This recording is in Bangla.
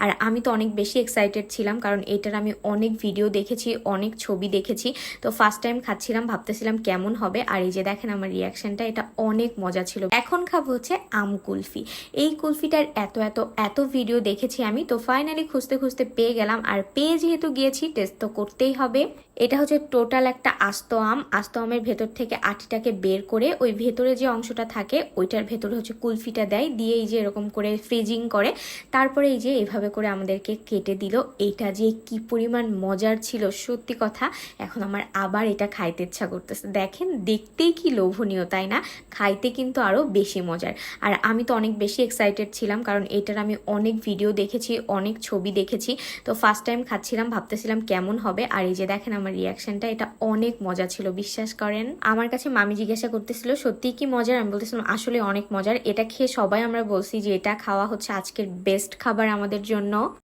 আর আমি তো অনেক বেশি এক্সাইটেড ছিলাম, কারণ এটার আমি অনেক ভিডিও দেখেছি, অনেক ছবি দেখেছি। তো ফার্স্ট টাইম খাচ্ছিলাম, ভাবতেছিলাম কেমন হবে। আর এই যে দেখেন আমার রিয়াকশনটা, এটা অনেক মজা ছিল। এখন খাবো হচ্ছে আম কুলফি। এই কুলফিটার এত এত এত ভিডিও দেখেছি আমি, তো ফাইনালি খুঁজতে খুঁজতে পেয়ে গেলাম। আর পেয়ে যেহেতু গিয়েছি, টেস্ট তো করতেই হবে। এটা হচ্ছে টোটাল একটা আস্ত আম। আস্ত আমের ভেতর থেকে আটিটাকে বের করে ওই ভেতরে যে অংশটা থাকে ওইটার ভেতরে হচ্ছে কুলফিটা দেয়, দিয়ে এই যে এরকম করে ফ্রিজিং করে, তারপরে এই যে এইভাবে করে আমাদেরকে কেটে দিল। এইটা যে কি পরিমাণ মজার ছিল সত্যি কথা, এখন আমার আবার এটা খাইতে ইচ্ছা করতেছে। দেখেন দেখতেই কি লোভনীয়, তাই না? খাইতে কিন্তু আরও বেশি মজার। আর আমি তো অনেক বেশি এক্সাইটেড ছিলাম, কারণ এটার আমি অনেক ভিডিও দেখেছি, অনেক ছবি দেখেছি। তো ফার্স্ট টাইম খাচ্ছিলাম, ভাবতেছিলাম কেমন হবে। আর এই যে দেখেন আমার রিয়াকশনটা, এটা অনেক মজা ছিল, বিশ্বাস করেন। আমার কাছে মামি জিজ্ঞাসা করতেছিল সত্যি কি মজার, আমি বলতেছিলাম আসলে অনেক মজার। এটা খেয়ে সবাই আমরা বলছি যে এটা খাওয়া হচ্ছে আজকের বেস্ট খাবার আমাদের জন্য।